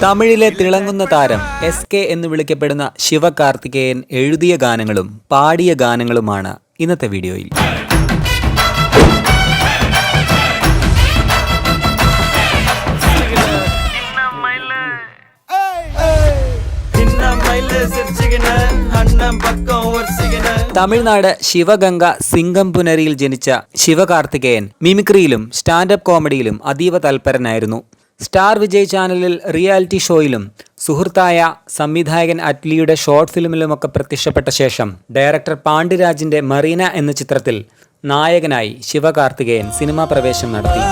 തമിഴിലെ തിളങ്ങുന്ന താരം SK എന്ന് വിളിക്കപ്പെടുന്ന ശിവകാർത്തികേയൻ എഴുതിയ ഗാനങ്ങളും പാടിയ ഗാനങ്ങളുമാണ് ഇന്നത്തെ വീഡിയോയിൽ. തമിഴ്നാട് ശിവഗംഗ സിംഗംപുനരിയിൽ ജനിച്ച ശിവകാർത്തികേയൻ മിമിക്രിയിലും സ്റ്റാൻഡപ്പ് കോമഡിയിലും അതീവ തൽപരനായിരുന്നു. സ്റ്റാർ വിജയ് ചാനലിൽ റിയാലിറ്റി ഷോയിലും സുഹൃത്തായ സംവിധായകൻ അറ്റ്ലിയുടെ ഷോർട്ട് ഫിലിമിലുമൊക്കെ പ്രത്യക്ഷപ്പെട്ട ശേഷം ഡയറക്ടർ പാണ്ഡ്യരാജിന്റെ മറീന എന്ന ചിത്രത്തിൽ നായകനായി ശിവകാർത്തികേയൻ സിനിമാ പ്രവേശം നടത്തി.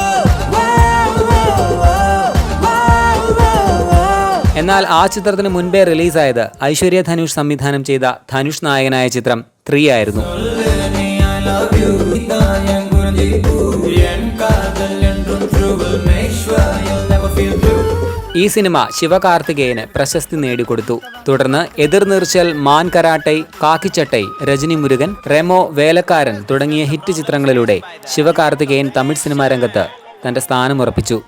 എന്നാൽ ആ ചിത്രത്തിന് മുൻപേ റിലീസായത് ഐശ്വര്യ ധനുഷ് സംവിധാനം ചെയ്ത ധനുഷ് നായകനായ ചിത്രം 3 ആയിരുന്നു. ഈ സിനിമ ശിവകാർത്തികേയന് പ്രശസ്തി നേടിക്കൊടുത്തു. തുടർന്ന് എതിർനീർച്ചൽ, മാൻ കരാട്ടൈ, കാക്കിച്ചട്ടൈ, രജനി മുരുകൻ, റെമോ, വേലക്കാരൻ തുടങ്ങിയ ഹിറ്റ് ചിത്രങ്ങളിലൂടെ ശിവകാർത്തികേയൻ തമിഴ് സിനിമാ രംഗത്ത് തന്റെ സ്ഥാനമുറപ്പിച്ചു.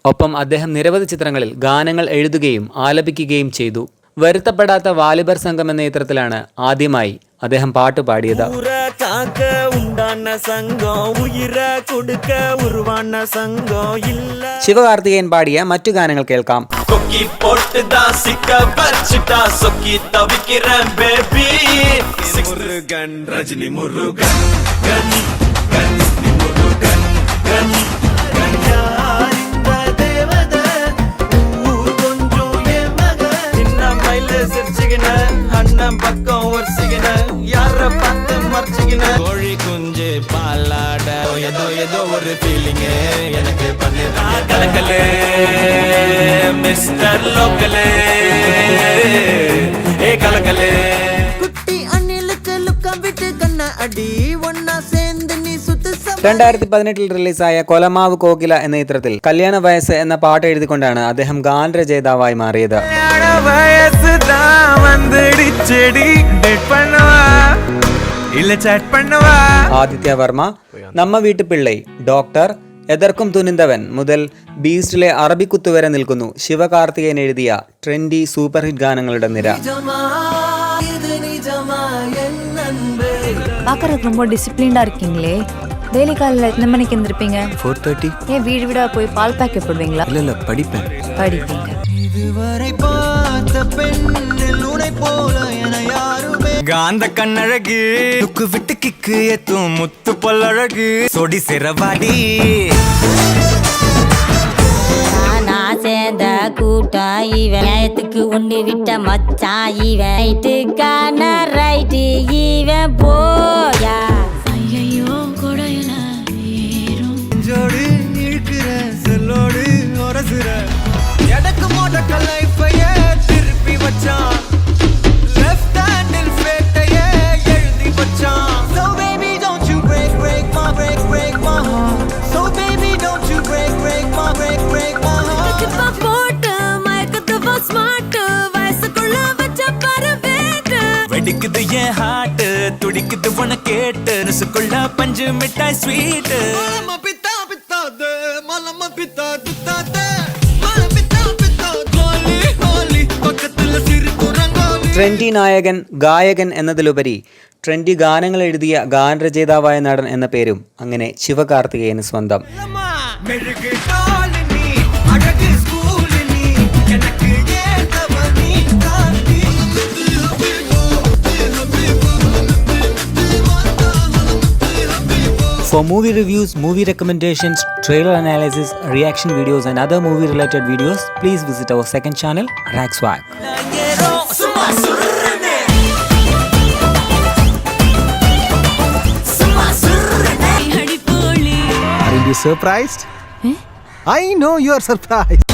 ഒപ്പം അദ്ദേഹം നിരവധി ചിത്രങ്ങളിൽ ഗാനങ്ങൾ എഴുതുകയും ആലപിക്കുകയും ചെയ്തു. വരുത്തപ്പെടാത്ത വാലിബർ സംഘം എന്ന ചിത്രത്തിലാണ് ആദ്യമായി അദ്ദേഹം പാട്ട് പാടിയത്. ശിവകാർത്തികേയൻ പാടിയ മറ്റു ഗാനങ്ങൾ കേൾക്കാം. ിൽ റിലീസായ കൊലമാവ് കോകില എന്ന ചിത്രത്തിൽ കല്യാണ വയസ്സ് എന്ന പാട്ട് എഴുതിക്കൊണ്ടാണ് അദ്ദേഹം ഗാനരചയിതാവായി മാറിയത്. ആദിത്യ വർമ്മ, നമ്മ വീട്ടു പിള്ളൈ, ഡോക്ടർ, എതർക്കും തുനിന്തവൻ മുതൽ ബീസ്റ്റിലെ അറബിക്കുത്തു വരെ നിൽക്കുന്നു ശിവകാർത്തികേയൻ എഴുതിയ ട്രെൻഡി സൂപ്പർ ഹിറ്റ് ഗാനങ്ങളുടെ നിര. ரொம்ப டிசிப்ளின்டா இருக்கீங்களே. டெய்லி காலையில எத்தனை மணிக்கு எந்திருப்பீங்க? 4:30. ஏன் வீடு வீடா போய் பால் பாக்கெட் போடுவீங்களா? இல்ல படிப்பேன். படிப்பீங்க. இதுவரை பார்த்த பெண்ணில் உன்னை போல என யாருமே காந்த கண்ணழகு துக்கு விட்டு கிக்கு ஏத்தும் முத்து பொல்லழகு சொடி சிறவாடி சேர்ந்த கூட்டம் இவத்துக்கு ஒண்ணு விட்ட மச்சான் இவன் ரைட்டு இவன் போயா ஐயோ கொடையில ஜோடி இழுக்கிற செல்லோடு உரசுற எடக்கு மோட்ட லைஃபையே திருப்பி வச்சான் லெஃப்ட் ஹேண்டில் ஃபேட்டையே எழுதி வச்சான் So baby don't you break my break my heart So baby don't you break my break my heart வெடிக்குது என் ஹார்ட் துடிக்குது உன கேட்டு நசுக்குள்ள பஞ்சு மிட்டாய் ஸ்வீட் ട്രെൻഡി നായകൻ, ഗായകൻ എന്നതിലുപരി ട്രെൻഡി ഗാനങ്ങൾ എഴുതിയ ഗാനരചയിതാവായ നടൻ എന്ന പേരും അങ്ങനെ ശിവകാർത്തികേയന് സ്വന്തം. For movie reviews, movie recommendations, trailer analysis, reaction videos and other movie related videos, please visit our second channel, Ragswag. Are you surprised? I know you are surprised.